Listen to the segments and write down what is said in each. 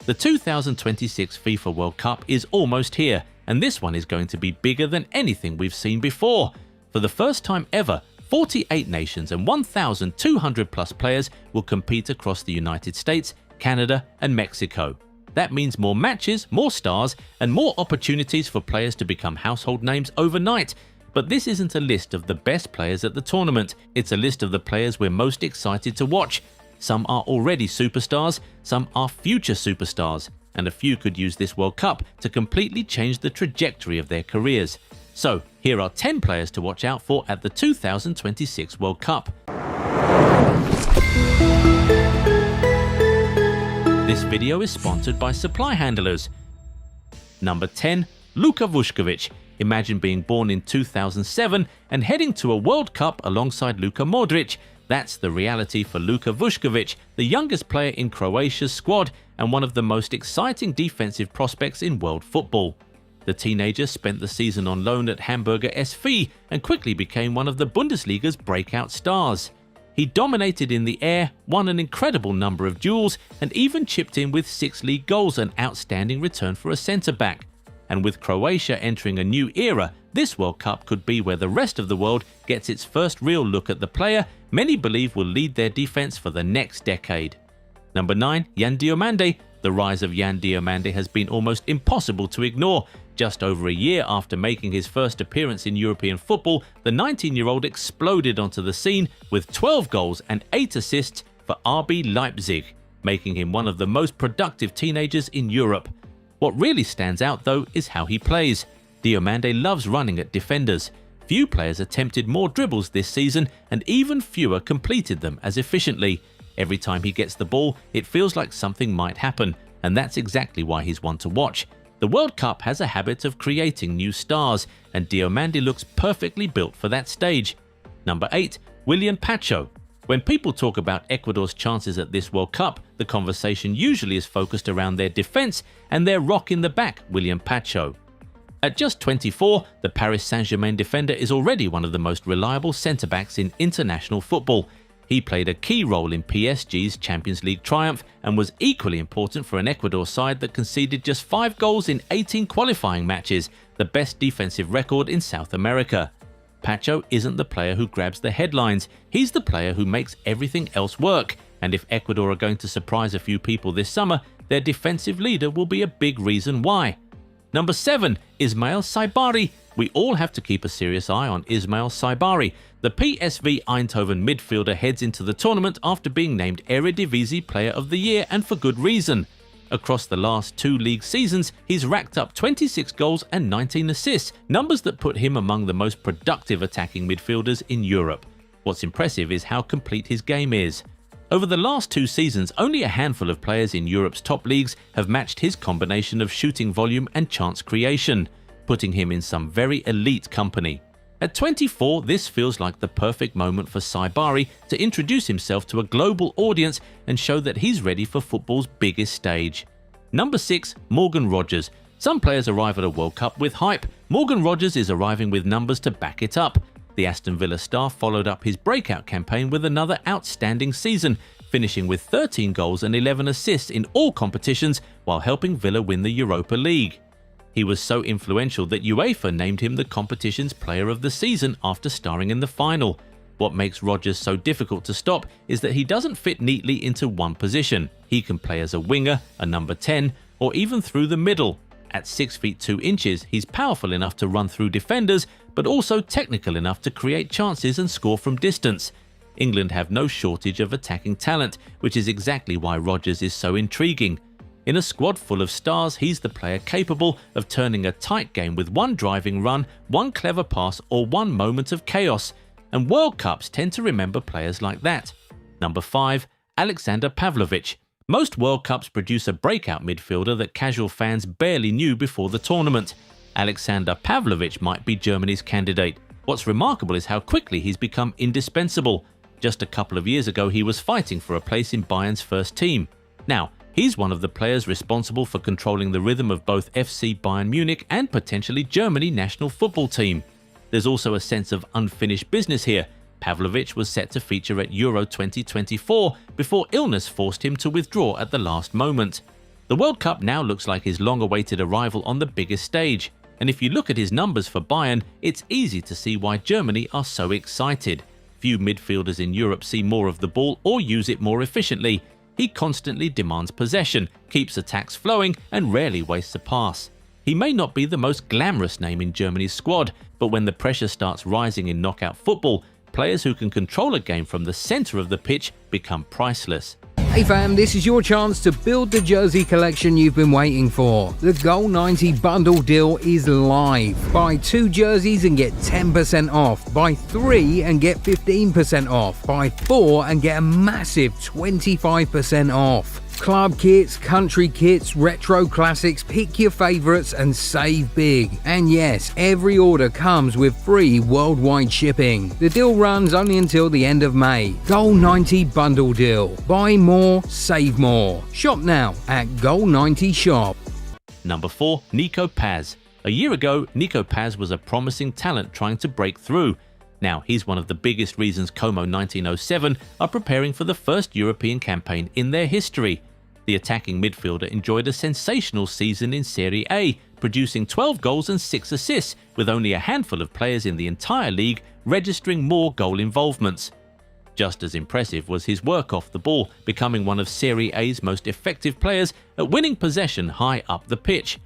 The 2026 FIFA World Cup is almost here, and this one is going to be bigger than anything we've seen before. For the first time ever, 48 nations and 1,200 plus players will compete across the United States, Canada and Mexico. That means more matches, more stars, and more opportunities for players to become household names overnight. But this isn't a list of the best players at the tournament, it's a list of the players we're most excited to watch. Some are already superstars, some are future superstars, and a few could use this World Cup to completely change the trajectory of their careers. So, here are 10 players to watch out for at the 2026 World Cup. This video is sponsored by Supply Handlers. Number 10. Luka Vučković. Imagine being born in 2007 and heading to a World Cup alongside Luka Modric. That's the reality for Luka Vučković, the youngest player in Croatia's squad and one of the most exciting defensive prospects in world football. The teenager spent the season on loan at Hamburger SV and quickly became one of the Bundesliga's breakout stars. He dominated in the air, won an incredible number of duels, and even chipped in with 6 league goals, an outstanding return for a centre-back. And with Croatia entering a new era, this World Cup could be where the rest of the world gets its first real look at the player many believe will lead their defense for the next decade. Number 9. Yandi Diomande. The rise of Yandi Diomande has been almost impossible to ignore. Just over a year after making his first appearance in European football, the 19-year-old exploded onto the scene with 12 goals and 8 assists for RB Leipzig, making him one of the most productive teenagers in Europe. What really stands out, though, is how he plays. Diomande loves running at defenders. Few players attempted more dribbles this season, and even fewer completed them as efficiently. Every time he gets the ball, it feels like something might happen, and that's exactly why he's one to watch. The World Cup has a habit of creating new stars, and Diomande looks perfectly built for that stage. Number 8. William Pacho. When people talk about Ecuador's chances at this World Cup, the conversation usually is focused around their defense and their rock in the back, William Pacho. At just 24, the Paris Saint-Germain defender is already one of the most reliable centre-backs in international football. He played a key role in PSG's Champions League triumph and was equally important for an Ecuador side that conceded just 5 goals in 18 qualifying matches, the best defensive record in South America. Pacho isn't the player who grabs the headlines, he's the player who makes everything else work, and if Ecuador are going to surprise a few people this summer, their defensive leader will be a big reason why. Number 7. Ismail Saibari. We all have to keep a serious eye on Ismail Saibari. The PSV Eindhoven midfielder heads into the tournament after being named Eredivisie Player of the Year, and for good reason. Across the last 2 league seasons, he's racked up 26 goals and 19 assists, numbers that put him among the most productive attacking midfielders in Europe. What's impressive is how complete his game is. Over the last 2 seasons, only a handful of players in Europe's top leagues have matched his combination of shooting volume and chance creation, putting him in some very elite company. At 24, this feels like the perfect moment for Saibari to introduce himself to a global audience and show that he's ready for football's biggest stage. Number 6. Morgan Rogers. Some players arrive at a World Cup with hype. Morgan Rogers is arriving with numbers to back it up. The Aston Villa star followed up his breakout campaign with another outstanding season, finishing with 13 goals and 11 assists in all competitions while helping Villa win the Europa League. He was so influential that UEFA named him the competition's player of the season after starring in the final. What makes Rogers so difficult to stop is that he doesn't fit neatly into one position. He can play as a winger, a number 10, or even through the middle. At 6 feet 2 inches, he's powerful enough to run through defenders, but also technical enough to create chances and score from distance. England have no shortage of attacking talent, which is exactly why Rogers is so intriguing. In a squad full of stars, he's the player capable of turning a tight game with one driving run, one clever pass, or one moment of chaos. And World Cups tend to remember players like that. Number 5. Alexander Pavlovic. Most World Cups produce a breakout midfielder that casual fans barely knew before the tournament. Alexander Pavlovic might be Germany's candidate. What's remarkable is how quickly he's become indispensable. Just a couple of years ago, he was fighting for a place in Bayern's first team. Now, he's one of the players responsible for controlling the rhythm of both FC Bayern Munich and potentially Germany national football team. There's also a sense of unfinished business here. Pavlovic was set to feature at Euro 2024 before illness forced him to withdraw at the last moment. The World Cup now looks like his long-awaited arrival on the biggest stage, and if you look at his numbers for Bayern, it's easy to see why Germany are so excited. Few midfielders in Europe see more of the ball or use it more efficiently. He constantly demands possession, keeps attacks flowing, and rarely wastes a pass. He may not be the most glamorous name in Germany's squad, but when the pressure starts rising in knockout football, players who can control a game from the centre of the pitch become priceless. Hey fam, this is your chance to build the jersey collection you've been waiting for. The Goal 90 bundle deal is live. Buy 2 jerseys and get 10% off. Buy 3 and get 15% off. Buy 4 and get a massive 25% off. Club kits, country kits, retro classics, pick your favourites and save big. And yes, every order comes with free worldwide shipping. The deal runs only until the end of May. Goal 90 bundle deal. Buy more, save more. Shop now at Goal 90 Shop. Number 4. Nico Paz. A year ago, Nico Paz was a promising talent trying to break through. Now, he's one of the biggest reasons Como 1907 are preparing for the first European campaign in their history. The attacking midfielder enjoyed a sensational season in Serie A, producing 12 goals and 6 assists, with only a handful of players in the entire league registering more goal involvements. Just as impressive was his work off the ball, becoming one of Serie A's most effective players at winning possession high up the pitch.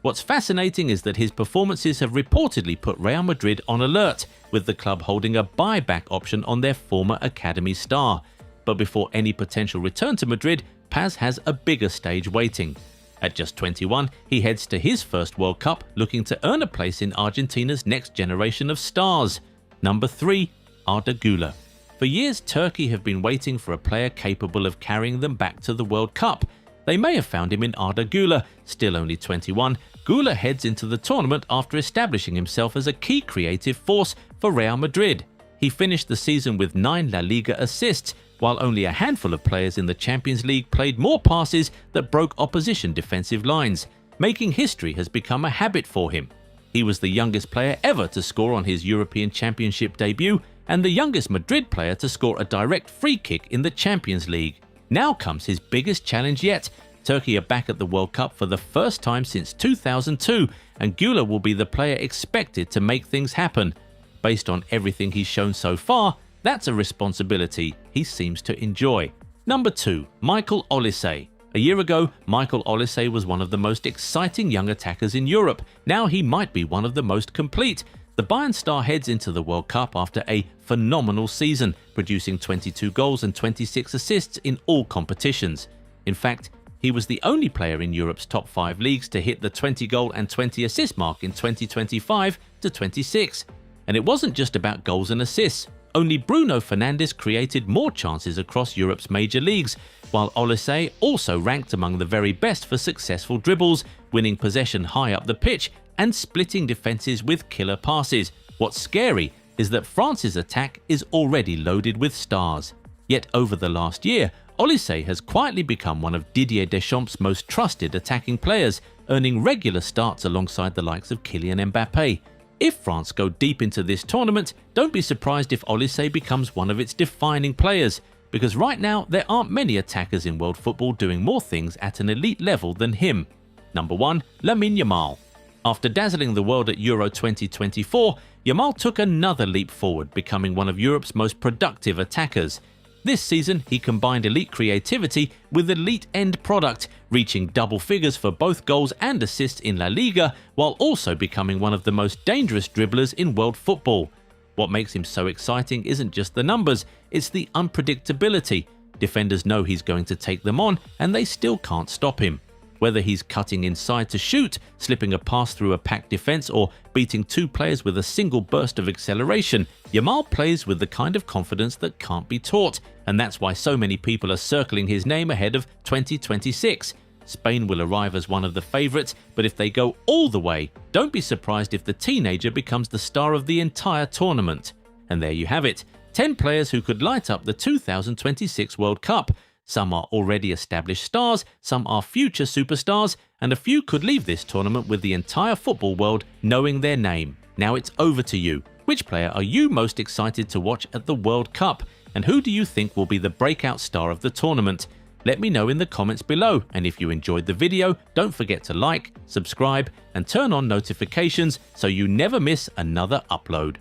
What's fascinating is that his performances have reportedly put Real Madrid on alert, with the club holding a buyback option on their former academy star. But before any potential return to Madrid, Paz has a bigger stage waiting. At just 21, he heads to his first World Cup, looking to earn a place in Argentina's next generation of stars. Number 3. Arda Güler. For years, Turkey have been waiting for a player capable of carrying them back to the World Cup. They may have found him in Arda Güler. Still only 21, Güler heads into the tournament after establishing himself as a key creative force for Real Madrid. He finished the season with 9 La Liga assists, while only a handful of players in the Champions League played more passes that broke opposition defensive lines. Making history has become a habit for him. He was the youngest player ever to score on his European Championship debut and the youngest Madrid player to score a direct free kick in the Champions League. Now comes his biggest challenge yet. Turkey are back at the World Cup for the first time since 2002, and Güler will be the player expected to make things happen. Based on everything he's shown so far, that's a responsibility he seems to enjoy. Number 2. Michael Olise. A year ago, Michael Olise was one of the most exciting young attackers in Europe. Now he might be one of the most complete. The Bayern star heads into the World Cup after a phenomenal season, producing 22 goals and 26 assists in all competitions. In fact, he was the only player in Europe's top 5 leagues to hit the 20-goal and 20-assist mark in 2025-26. And it wasn't just about goals and assists. Only Bruno Fernandes created more chances across Europe's major leagues, while Olise also ranked among the very best for successful dribbles, winning possession high up the pitch and splitting defenses with killer passes. What's scary is that France's attack is already loaded with stars. Yet over the last year, Olise has quietly become one of Didier Deschamps' most trusted attacking players, earning regular starts alongside the likes of Kylian Mbappe. If France go deep into this tournament, don't be surprised if Olise becomes one of its defining players, because right now there aren't many attackers in world football doing more things at an elite level than him. Number 1. Lamine Yamal. After dazzling the world at Euro 2024, Yamal took another leap forward, becoming one of Europe's most productive attackers. This season, he combined elite creativity with elite end product, reaching double figures for both goals and assists in La Liga, while also becoming one of the most dangerous dribblers in world football. What makes him so exciting isn't just the numbers, it's the unpredictability. Defenders know he's going to take them on, and they still can't stop him. Whether he's cutting inside to shoot, slipping a pass through a packed defense, or beating 2 players with a single burst of acceleration, Yamal plays with the kind of confidence that can't be taught, and that's why so many people are circling his name ahead of 2026. Spain will arrive as one of the favourites, but if they go all the way, don't be surprised if the teenager becomes the star of the entire tournament. And there you have it, 10 players who could light up the 2026 World Cup. Some are already established stars, some are future superstars, and a few could leave this tournament with the entire football world knowing their name. Now it's over to you. Which player are you most excited to watch at the World Cup? And who do you think will be the breakout star of the tournament? Let me know in the comments below, and if you enjoyed the video, don't forget to like, subscribe, and turn on notifications so you never miss another upload.